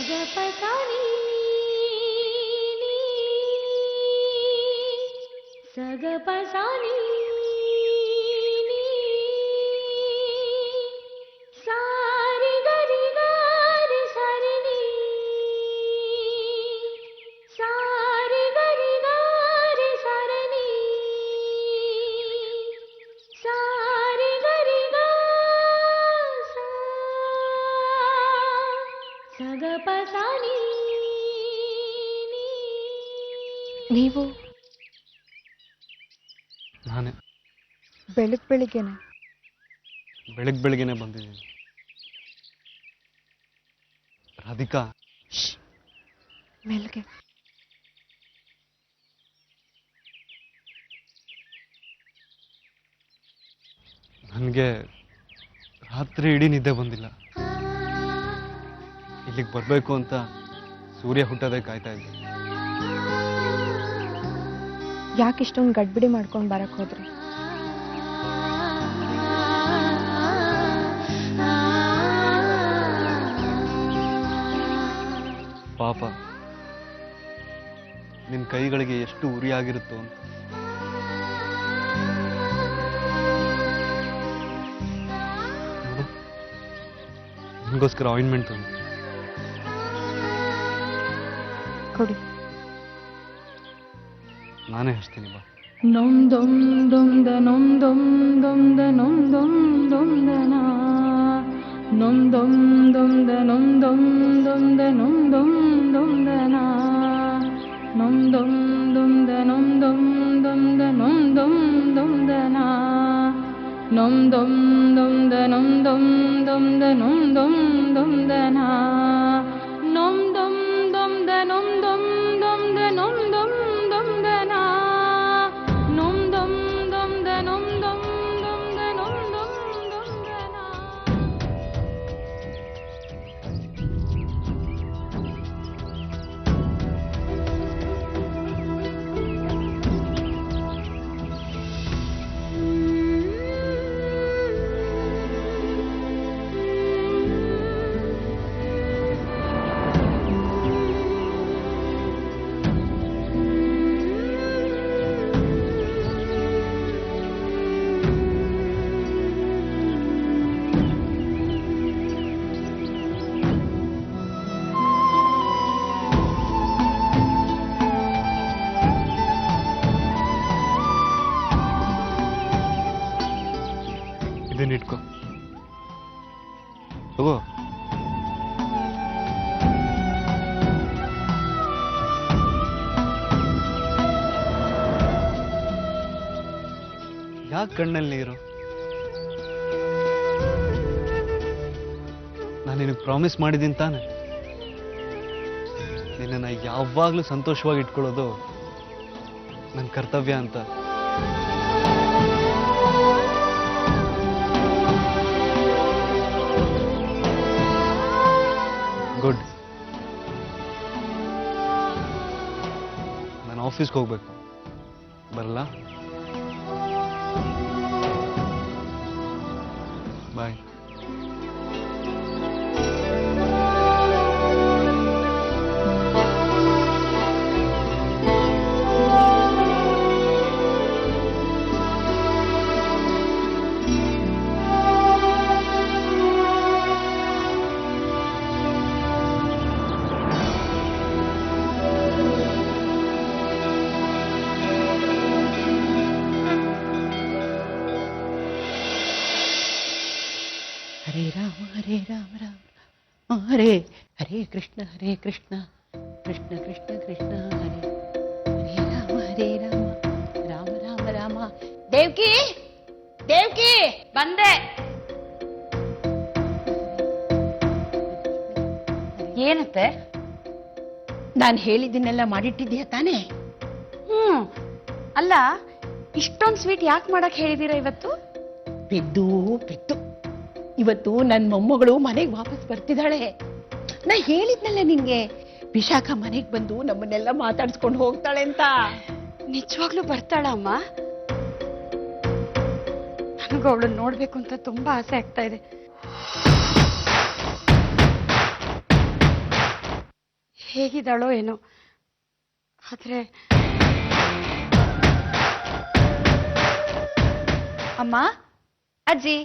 ಸಗಪಸಾನಿ ಸಗಪಸಾನಿ ಸಾರಿ ಗರಿ ಗಾರಿ ಸರಿನಿ ಸಾರಿ ಗರಿ ಗಾರಿ ಸರಣಿ ಸಾರಿ ಗರಿ ಗಾ ಸಗಪಸಾನಿ. ನೀವು ನಾನೇ ಬೆಳಿಗ್ಗೆನೆ ಬೆಳಗ್ಗೆನೆ ಬಂದಿದ್ದೀನಿ. ರಾಧಿಕಾ, ಮೆಲ್ಗೆ. ನನಗೆ ರಾತ್ರಿ ಇಡೀ ನಿದ್ದೆ ಬಂದಿಲ್ಲ. ಇಲ್ಲಿಗೆ ಬರಬೇಕು ಅಂತ ಸೂರ್ಯ ಹುಟ್ಟೋದೇ ಕಾಯ್ತಾ ಇದ್ದೆ. ಯಾಕೆ ಇಷ್ಟೊಂದು ಗಡ್ಬಿಡಿ ಮಾಡ್ಕೊಂಡು ಬರಕ್ ಹೋದ್ರಿ? ಪಾಪ, ನಿನ್ನ ಕೈಗಳಿಗೆ ಎಷ್ಟು ಉರಿಯಾಗಿರುತ್ತೋ ಅಂತ. ನನಗೋಸ್ಕರ ಆಯಿಂಟ್ಮೆಂಟ್ ತಂದು ಕೊಡಿ. ನಾನೇ ಹಚ್ತೀನಿ ಬಾ. ನೊಂ ದೊಂ ದೊಂ ದ ನೊಂ ದೊಂ ದೊಂ ದ ನೊಂ ದೊಂ ದೊಂ ದ ನಾ ನೊಂ ದೊಂ ದೊಂ ದ ನೊಂ ದೊಂ ದೊಂ ದ ನೊಂ ದೊಂ ದೊಂ ದ ನಾ ನೊಂ ದೊಂ ದೊಂ ದ ನೊಂ ದೊಂ ದೊಂ ದ ನೊಂ ದೊಂ ದೊಂ ದ ನಾ ನೊಂ ದೊಂ ದೊಂ ದ ನೊಂ ದೊಂ ದೊಂ ದ ನೊಂ ದೊಂ ದೊಂ ದ ನಾ ನೊಂ ದೊಂ ದೊಂ ದ ನೊಂ ದೊಂ ದೊಂ ದ ನೊಂ ದೊಂ ದೊಂ ದ ನಾ ನೊಂ ದೊಂ ದೊಂ ದ ನೊಂ ದೊಂ ದೊಂ ದ ನೊಂ ದೊಂ ದೊಂ ದ ನಾ. ಇದನ್ನ ಇಟ್ಕೋ, ತಗೋ. ಯಾಕೆ ಕಣ್ಣಲ್ಲಿ ನೀರು? ನಾನು ನಿನಗೆ ಪ್ರಾಮಿಸ್ ಮಾಡಿದ್ದೀನಿ ತಾನೆ, ನಿನ್ನನ್ನು ಯಾವಾಗಲೂ ಸಂತೋಷವಾಗಿ ಇಟ್ಕೊಳ್ಳೋದು ನನ್ನ ಕರ್ತವ್ಯ ಅಂತ. ಗುಡ್. ನಾನು ಆಫೀಸ್ಗೆ ಹೋಗ್ಬೇಕು, ಬರಲ್ಲ? ಬಾಯ್. ಹರೇ ರಾಮ ರಾಮ ಹರೇ ಹರೇ ಕೃಷ್ಣ ಕೃಷ್ಣ ಕೃಷ್ಣ ಕೃಷ್ಣ ಹರೇ ಹರೇ ರಾಮ ರಾಮ ರಾಮ ರಾಮ. ದೇವ್ಕಿ, ದೇವ್ಕಿ, ಬಂದೆ. ಏನತ್ತೆ? ನಾನು ಹೇಳಿದ್ದನ್ನೆಲ್ಲ ಮಾಡಿಟ್ಟಿದ್ದೀಯ ತಾನೇ? ಅಲ್ಲ, ಇಷ್ಟೊಂದು ಸ್ವೀಟ್ ಯಾಕೆ ಮಾಡಕ್ ಹೇಳಿದೀರಾ ಇವತ್ತು? ಬಿದ್ದು ಇವತ್ತು ನನ್ನ ಮೊಮ್ಮಗಳು ಮನೆಗೆ ವಾಪಸ್ ಬರ್ತಿದ್ದಾಳೆ. ನಾ ಹೇಳಿದ್ನಲ್ಲ ನಿಂಗೆ, ವಿಶಾಖ ಮನೆಗೆ ಬಂದು ನಮ್ಮನ್ನೆಲ್ಲ ಮಾತಾಡ್ಸ್ಕೊಂಡು ಹೋಗ್ತಾಳೆ ಅಂತ. ನಿಜವಾಗ್ಲೂ ಬರ್ತಾಳ ಅಮ್ಮ? ನನಗೂ ಅವಳನ್ನ ನೋಡ್ಬೇಕು ಅಂತ ತುಂಬಾ ಆಸೆ ಆಗ್ತಾ ಇದೆ. ಹೇಗಿದ್ದಾಳೋ ಏನೋ. ಆದ್ರೆ ಅಮ್ಮ, ಅಜ್ಜಿ,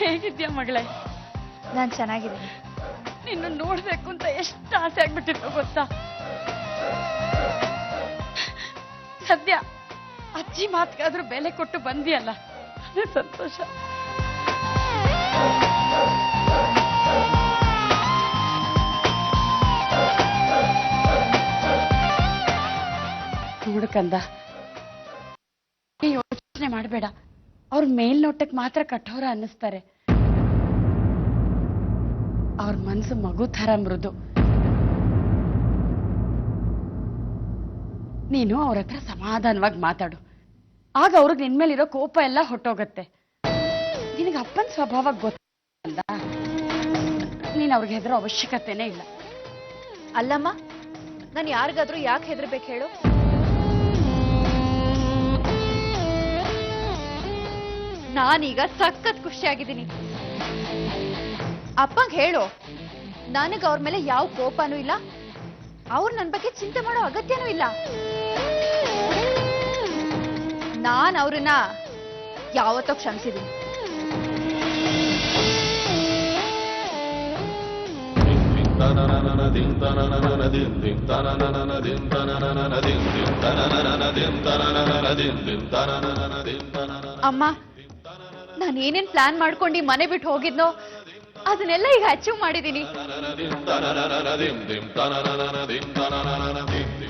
ಹೇಗಿದ್ಯಾ ಮಗಳೇ? ನಾನು ಚೆನ್ನಾಗಿದ್ದೀನಿ. ನಿನ್ನ ನೋಡ್ಬೇಕು ಅಂತ ಎಷ್ಟು ಆಸೆ ಆಗ್ಬಿಟ್ಟಿತ್ತು ಗೊತ್ತಾ? ಸದ್ಯ ಅಜ್ಜಿ ಮಾತ್ಗಾದ್ರೂ ಬೆಲೆ ಕೊಟ್ಟು ಬಂದಿಯಲ್ಲ, ಅದೇ ಸಂತೋಷ. ನೋಡ್ಕಂದ, ಯೋಚನೆ ಮಾಡಬೇಡ. ಅವ್ರ ಮೇಲ್ನೋಟಕ್ಕೆ ಮಾತ್ರ ಕಠೋರ ಅನ್ನಿಸ್ತಾರೆ. ಅವ್ರ ಮನ್ಸು ಮಗು ಥರ ಮೃದು. ನೀನು ಅವ್ರ ಹತ್ರ ಸಮಾಧಾನವಾಗಿ ಮಾತಾಡು, ಆಗ ಅವ್ರಿಗೆ ನಿನ್ಮೇಲಿರೋ ಕೋಪ ಎಲ್ಲ ಹೊಟ್ಟೋಗತ್ತೆ. ನಿನಗೆ ಅಪ್ಪನ ಸ್ವಭಾವ ಗೊತ್ತಲ್ಲ, ನೀನು ಅವ್ರಿಗೆ ಹೆದರೋ ಅವಶ್ಯಕತೆನೇ ಇಲ್ಲ. ಅಲ್ಲಮ್ಮ, ನಾನು ಯಾರಿಗಾದ್ರೂ ಯಾಕೆ ಹೆದರ್ಬೇಕು ಹೇಳು? ನಾನೀಗ ಸಖತ್ ಖುಷಿಯಾಗಿದ್ದೀನಿ. ಅಪ್ಪಂಗೆ ಹೇಳು, ನನಗೆ ಅವ್ರ ಮೇಲೆ ಯಾವ ಕೋಪನೂ ಇಲ್ಲ, ಅವ್ರು ನನ್ನ ಬಗ್ಗೆ ಚಿಂತೆ ಮಾಡೋ ಅಗತ್ಯನೂ ಇಲ್ಲ. ನಾನು ಅವ್ರನ್ನ ಯಾವತ್ತೋ ಕ್ಷಮಿಸಿದ್ದೀನಿ. ಅಮ್ಮ, ನಾನು ಏನೇನ್ ಪ್ಲಾನ್ ಮಾಡ್ಕೊಂಡು ಮನೆ ಬಿಟ್ಟು ಹೋಗಿದ್ನೋ ಅದನ್ನೆಲ್ಲ ಈಗ ಅಚೀವ್ ಮಾಡಿದ್ದೀನಿ.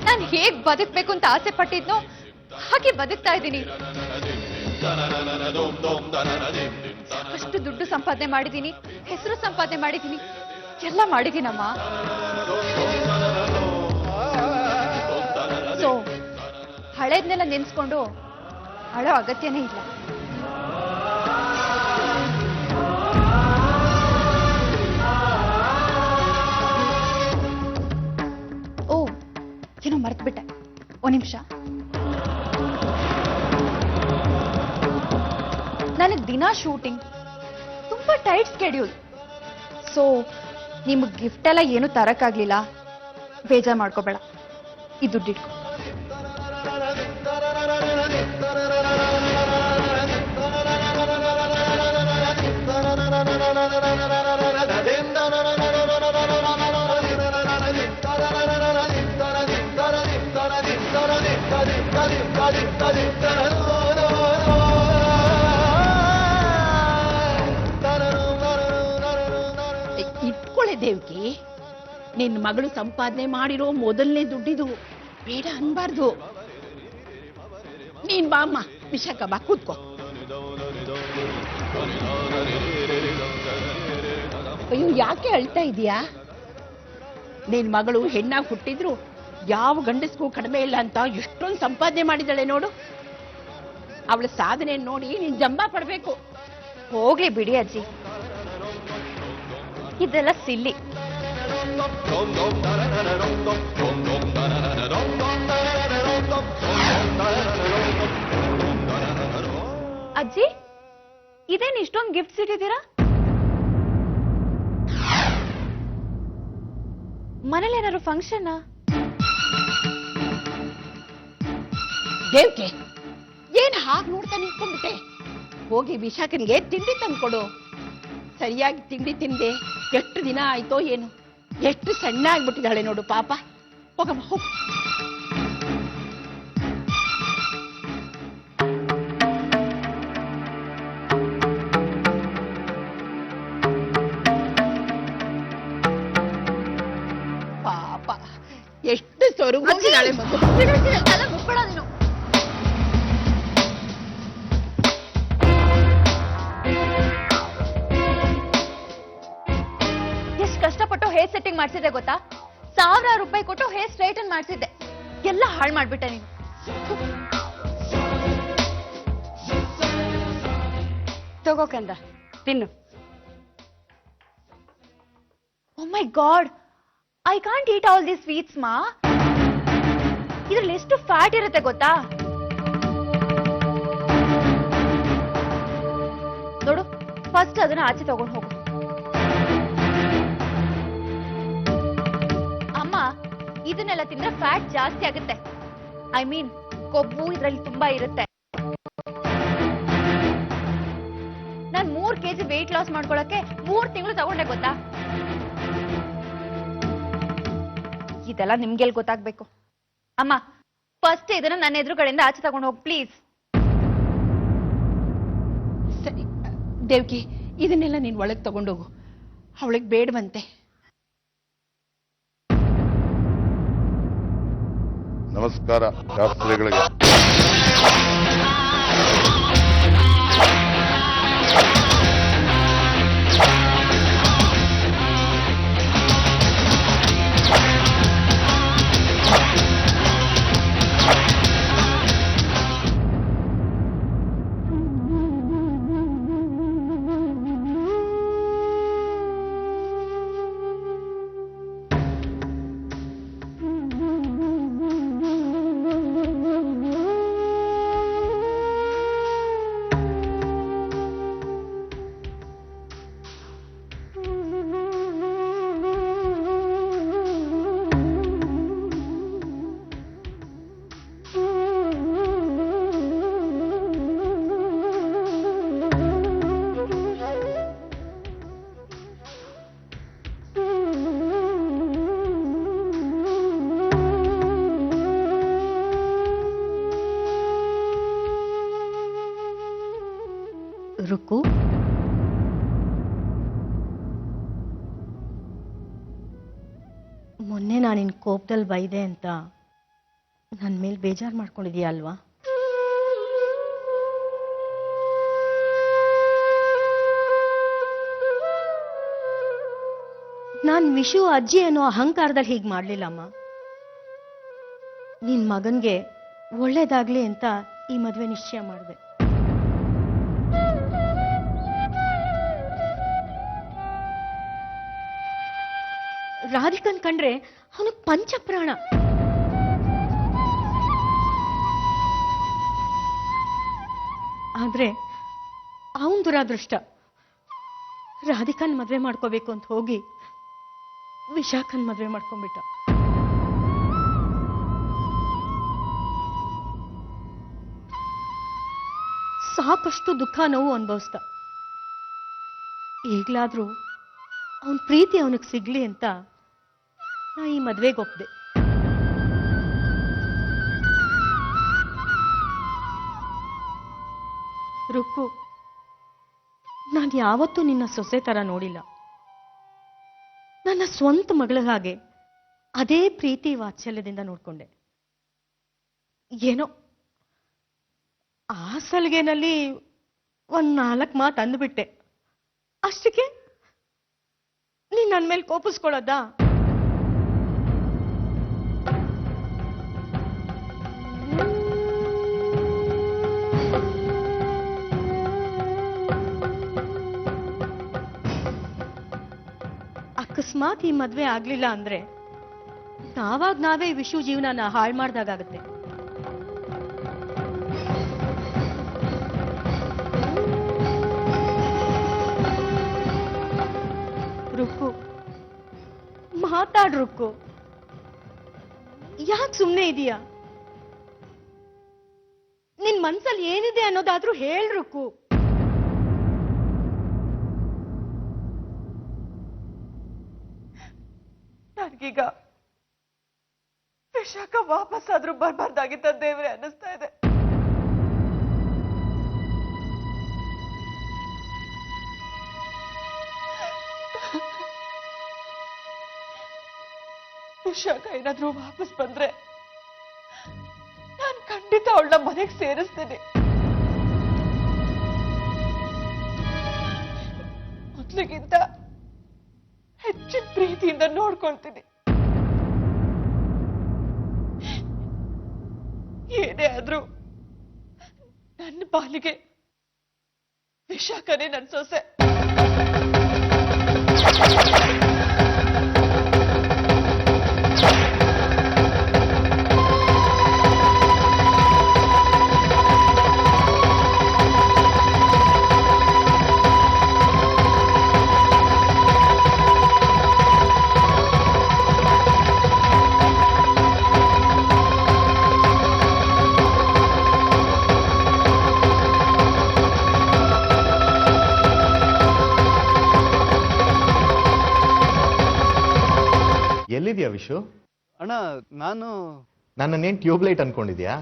ನಾನು ಹೇಗ್ ಬದುಕ್ಬೇಕು ಅಂತ ಆಸೆ ಪಟ್ಟಿದ್ನೋ ಹಾಗೆ ಬದುಕ್ತಾ ಇದ್ದೀನಿ. ಅಷ್ಟು ದುಡ್ಡು ಸಂಪಾದನೆ ಮಾಡಿದ್ದೀನಿ, ಹೆಸರು ಸಂಪಾದನೆ ಮಾಡಿದ್ದೀನಿ, ಎಲ್ಲ ಮಾಡಿದ್ದೀನಮ್ಮ. ಸೊ ಹಳೇದ್ನೆಲ್ಲ ನೆನ್ಸ್ಕೊಂಡು ಅಳೋ ಅಗತ್ಯನೇ ಇಲ್ಲ. ಓ, ಏನೋ ಮರ್ತ್ಬಿಟ್ಟೆ, ಒಂದ್ ನಿಮಿಷ. ನನಗೆ ದಿನ ಶೂಟಿಂಗ್, ತುಂಬಾ ಟೈಟ್ ಸ್ಕೆಡ್ಯೂಲ್. ಸೊ ನಿಮಗೆ ಗಿಫ್ಟ್ ಎಲ್ಲ ಏನು ತರಕ್ಕಾಗ್ಲಿಲ್ಲ, ಬೇಜಾರ್ ಮಾಡ್ಕೋಬೇಡ. ಈ ದುಡ್ಡಿಟ್ಕೊ. ಇಟ್ಕೊಳ್ಳೆ ದೇವ್ಕಿ, ನಿನ್ನ ಮಗಳು ಸಂಪಾದನೆ ಮಾಡಿರೋ ಮೊದಲನೇ ದುಡ್ಡಿದು, ಬೇಡ ಅನ್ಬಾರ್ದು. ನೀನ್ ಬಾ ಅಮ್ಮ, ವಿಶಾಖ ಬಾ, ಕೂತ್ಕೋ. ಅಯ್ಯೋ, ಯಾಕೆ ಅಳ್ತಾ ಇದೀಯಾ? ನಿನ್ ಮಗಳು ಹೆಣ್ಣಾಗಿ ಹುಟ್ಟಿದ್ರು ಯಾವ ಗಂಡಸ್ಗೂ ಕಡಿಮೆ ಇಲ್ಲ ಅಂತ ಎಷ್ಟೊಂದು ಸಂಪಾದನೆ ಮಾಡಿದಾಳೆ ನೋಡು. ಅವಳ ಸಾಧನೆ ನೋಡಿ ನೀನ್ ಜಂಬ ಪಡ್ಬೇಕು. ಹೋಗ್ಲಿ ಬಿಡಿ ಅಜ್ಜಿ, ಇದೆಲ್ಲ ಸಿಲ್ಲಿ. ಅಜ್ಜಿ, ಇದೇನು ಇಷ್ಟೊಂದು ಗಿಫ್ಟ್ಸ್ ಇಟ್ಟಿದ್ದೀರಾ? ಮನೇಲಿ ಏನಾದ್ರು ಫಂಕ್ಷನ್? ದೇವ್ಕೆ, ಏನ್ ಹಾಗೆ ನೋಡ್ತಾ ನಿಂತ್ಕೊಂಡ್ಬಿಟ್ಟೆ? ಹೋಗಿ ವಿಶಾಖನಿಗೆ ತಿಂಡಿ ತಂದ್ಕೊಡು. ಸರಿಯಾಗಿ ತಿಂಡಿ ತಿಂದೆ ಎಷ್ಟು ದಿನ ಆಯ್ತೋ ಏನು, ಎಷ್ಟು ಸಣ್ಣ ಆಗ್ಬಿಟ್ಟಿದ್ದಾಳೆ ನೋಡು ಪಾಪ. ಹೋಗಮ್ಮ ಹೋಗು. ಪಾಪ ಎಷ್ಟು ಸೊರಗೋಗಿದ್ದಾಳೆ ಮಗು. ಮುಟ್ಬೇಡ ನೀನು. ಮಾಡ್ಸಿದ್ದೆ ಗೊತ್ತಾ? 1000 ರೂಪಾಯಿ ಕೊಟ್ಟು ಹೇರ್ ಸ್ಟ್ರೈಟನ್ ಮಾಡ್ಸಿದ್ದೆ. ಎಲ್ಲ ಹಾಳು ಮಾಡ್ಬಿಟ್ಟೆ ನೀನು. ತಗೋ ಕಂದ, ತಿನ್ನು. Oh my god, I can't eat all these sweets ಮಾ. ಇದ್ರಲ್ಲಿ ಎಷ್ಟು ಫ್ಯಾಟ್ ಇರುತ್ತೆ ಗೊತ್ತಾ? ನೋಡು, ಫಸ್ಟ್ ಅದನ್ನ ಆಚೆ ತಗೊಂಡು ಹೋಗು. ಅಮ್ಮ, ಇದನ್ನೆಲ್ಲ ತಿಂದ್ರೆ ಫ್ಯಾಟ್ ಜಾಸ್ತಿ ಆಗುತ್ತೆ. ಐ ಮೀನ್ ಕೊಬ್ಬು ಇದ್ರಲ್ಲಿ ತುಂಬಾ ಇರುತ್ತೆ. ನಾನ್ 3 kg ವೆಯ್ಟ್ ಲಾಸ್ ಮಾಡ್ಕೊಳಕ್ಕೆ 3 ತಿಂಗಳು ತಗೊಂಡೆ ಗೊತ್ತಾ? ಇದೆಲ್ಲ ನಿಮ್ಗೆಲ್ ಗೊತ್ತಾಗ್ಬೇಕು. ಅಮ್ಮ, ಫಸ್ಟ್ ಇದನ್ನ ನನ್ನ ಎದುರುಗಡೆಯಿಂದ ಆಚೆ ತಗೊಂಡು ಹೋಗಿ ಪ್ಲೀಸ್. ಸರಿ ದೇವ್ಕಿ, ಇದನ್ನೆಲ್ಲ ನೀನ್ ಒಳಗೆ ತಗೊಂಡೋಗು. ಅವಳಿಗೆ ಬೇಡವಂತೆ. ನಮಸ್ಕಾರ ಶಾಸ್ತ್ರಿಗಳಿಗೆ. ರುಕ್ಕು, ಮೊನ್ನೆ ನಾನು ನಿನ್ನ ಕೋಪದಲ್ಲಿ ಬೈದೆ ಅಂತ ನನ್ನ ಮೇಲೆ ಬೇಜಾರು ಮಾಡ್ಕೊಂಡಿದೀಯ ಅಲ್ವಾ? ನಾನು ವಿಷು ಅಜ್ಜಿ ಅನ್ನೋ ಅಹಂಕಾರದಲ್ಲಿ ಹೀಗೆ ಮಾಡ್ಲಿಲ್ಲಮ್ಮ. ನಿನ್ ಮಗನ್ಗೆ ಒಳ್ಳೇದಾಗ್ಲಿ ಅಂತ ಈ ಮದ್ವೆ ನಿಶ್ಚಯ ಮಾಡಿದೆ. ರಾಧಿಕನ್ ಕಂಡ್ರೆ ಅವನು ಪಂಚಪ್ರಾಣ. ಆದ್ರೆ ಅವನ್ ದುರಾದೃಷ್ಟ. ರಾಧಿಕನ್ ಮದ್ವೆ ಮಾಡ್ಕೋಬೇಕು ಅಂತ ಹೋಗಿ ವಿಶಾಖನ್ ಮದ್ವೆ ಮಾಡ್ಕೊಂಡ್ಬಿಟ್ಟ. ಸಾಕಷ್ಟು ದುಃಖ ನೋವು ಅನುಭವಿಸ್ದ. ಈಗ್ಲಾದ್ರೂ ಅವನ್ ಪ್ರೀತಿ ಅವನಿಗೆ ಸಿಗ್ಲಿ ಅಂತ ನಾ ಈ ಮದ್ವೆಗೆ ಒಪ್ದೆ. ರುಕ್ಕು, ನಾನು ಯಾವತ್ತೂ ನಿನ್ನ ಸೊಸೆ ತರ ನೋಡಿಲ್ಲ. ನನ್ನ ಸ್ವಂತ ಮಗಳ ಹಾಗೆ ಅದೇ ಪ್ರೀತಿ ವಾತ್ಸಲ್ಯದಿಂದ ನೋಡ್ಕೊಂಡೆ. ಏನೋ ಆ ಸಲಿಗೆನಲ್ಲಿ 4 ಮಾತು ಅಂದ್ಬಿಟ್ಟೆ. ಅಷ್ಟಕ್ಕೆ ನೀನ್ ನನ್ನ ಮೇಲೆ ಕೋಪಿಸ್ಕೊಳ್ಳೋದಾ? ಅಕಸ್ಮಾತ್ ಈ ಮದ್ವೆ ಆಗ್ಲಿಲ್ಲ ಅಂದ್ರೆ ನಾವೇ ವಿಷು ಜೀವನನ ಹಾಳು ಮಾಡ್ದಾಗತ್ತೆ. ರುಕ್ಕು, ಮಾತಾಡ್ ರುಕ್ಕು. ಯಾಕೆ ಸುಮ್ಮನೆ ಇದೀಯಾ? ನಿನ್ ಮನ್ಸಲ್ಲಿ ಏನಿದೆ ಅನ್ನೋದಾದ್ರೂ ಹೇಳ್ ರುಕ್ಕು. ನನಗೀಗ ವಿಶಾಖ ವಾಪಸ್ ಆದ್ರೂ ಬರ್ಬಾರ್ದಾಗಿತ್ತ ದೇವ್ರೆ ಅನ್ನಿಸ್ತಾ ಇದೆ. ವಿಶಾಖ ಏನಾದ್ರೂ ವಾಪಸ್ ಬಂದ್ರೆ ನಾನು ಖಂಡಿತ ಅವಳನ್ನ ಮನೆಗೆ ಸೇರಿಸ್ತೀನಿ. ಮೊದ್ಲಿಗಿಂತ ಹೆಚ್ಚಿನ ಪ್ರೀತಿಯಿಂದ ನೋಡ್ಕೊಳ್ತೀನಿ. ಏನೇ ಆದ್ರೂ ನನ್ನ ಪಾಲಿಗೆ ವಿಶಾಖನೇ ನನ್ ಸೊಸೆ. ಎಲ್ಲಿದ್ಯಾ ವಿಶು? ಅಣ್ಣ ನಾನು ನನ್ನನ್ನೇನ್ ಟ್ಯೂಬ್ಲೈಟ್ ಅನ್ಕೊಂಡಿದ್ಯಾ?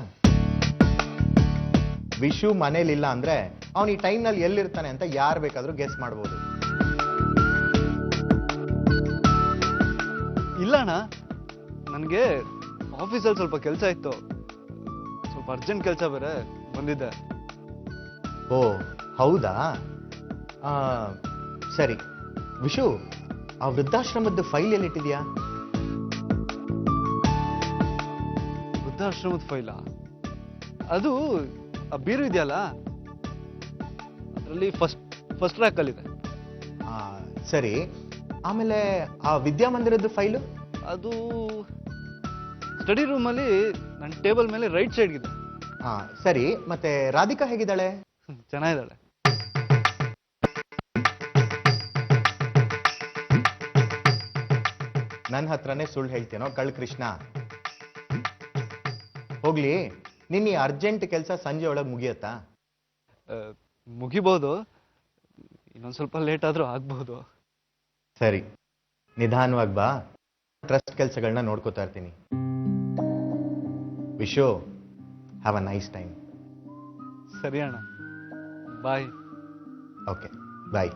ವಿಶು ಮನೇಲಿಲ್ಲ ಅಂದ್ರೆ ಅವನು ಈ ಟೈಮ್ನಲ್ಲಿ ಎಲ್ಲಿರ್ತಾನೆ ಅಂತ ಯಾರು ಬೇಕಾದ್ರೂ ಗೆಸ್ ಮಾಡ್ಬೋದು. ಇಲ್ಲ ಅಣ್ಣ, ನನಗೆ ಆಫೀಸಲ್ಲಿ ಸ್ವಲ್ಪ ಕೆಲಸ ಇತ್ತು, ಸ್ವಲ್ಪ ಅರ್ಜೆಂಟ್ ಕೆಲಸ ಬೇರೆ, ಬಂದಿದ್ದೆ. ಓ ಹೌದಾ? ಸರಿ ವಿಶು, ಆ ವೃದ್ಧಾಶ್ರಮದ ಫೈಲ್ ಎಲ್ಲಿಟ್ಟಿದ್ಯಾ? ವೃದ್ಧಾಶ್ರಮದ ಫೈಲಾ? ಅದು ಆ ಬೀರು ಇದೆಯಲ್ಲ, ಅದರಲ್ಲಿ ಫಸ್ಟ್ ರ್ಯಾಕಲ್ಲಿದೆ. ಸರಿ, ಆಮೇಲೆ ಆ ವಿದ್ಯಾಮಂದಿರದ ಫೈಲು? ಅದು ಸ್ಟಡಿ ರೂಮಲ್ಲಿ ನನ್ನ ಟೇಬಲ್ ಮೇಲೆ ರೈಟ್ ಸೈಡ್ಗಿದೆ. ಸರಿ, ಮತ್ತೆ ರಾಧಿಕಾ ಹೇಗಿದ್ದಾಳೆ? ಚೆನ್ನಾಗಿದ್ದಾಳೆ. ನನ್ನ ಹತ್ರನೇ ಸುಳ್ಳು ಹೇಳ್ತೇನೋ ಕಳ್ ಕೃಷ್ಣ? ಹೋಗ್ಲಿ, ನಿನ್ನ ಅರ್ಜೆಂಟ್ ಕೆಲಸ ಸಂಜೆ ಒಳಗೆ ಮುಗಿಯತ್ತಾ? ಮುಗಿಬೋದು, ಇನ್ನೊಂದು ಸ್ವಲ್ಪ ಲೇಟ್ ಆದರೂ ಆಗ್ಬೋದು. ಸರಿ, ನಿಧಾನವಾಗಿ ಬಾ, ಟ್ರಸ್ಟ್ ಕೆಲಸಗಳನ್ನ ನೋಡ್ಕೋತಾ ಇರ್ತೀನಿ. Vishu, have a nice time. ಸರಿ ಅಣ್ಣ, ಬಾಯ್. ಓಕೆ, ಬಾಯ್.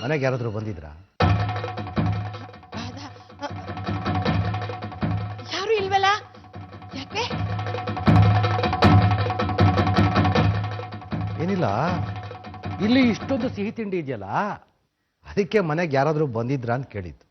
ಮನೆಗೆ ಯಾರಾದರೂ ಬಂದಿದ್ರಾ? ಯಾರು ಇಲ್ವಲ್ಲ? ಯಾಕೆ? ಏನಿಲ್ಲ, ಇಲ್ಲಿ ಇಷ್ಟೊಂದು ಸಿಹಿ ತಿಂಡಿ ಇದೆಯಲ್ಲ, ಅದಕ್ಕೆ ಮನೆಗೆ ಯಾರಾದರೂ ಬಂದಿದ್ರಾ ಅಂತ ಕೇಳಿದ್ದು.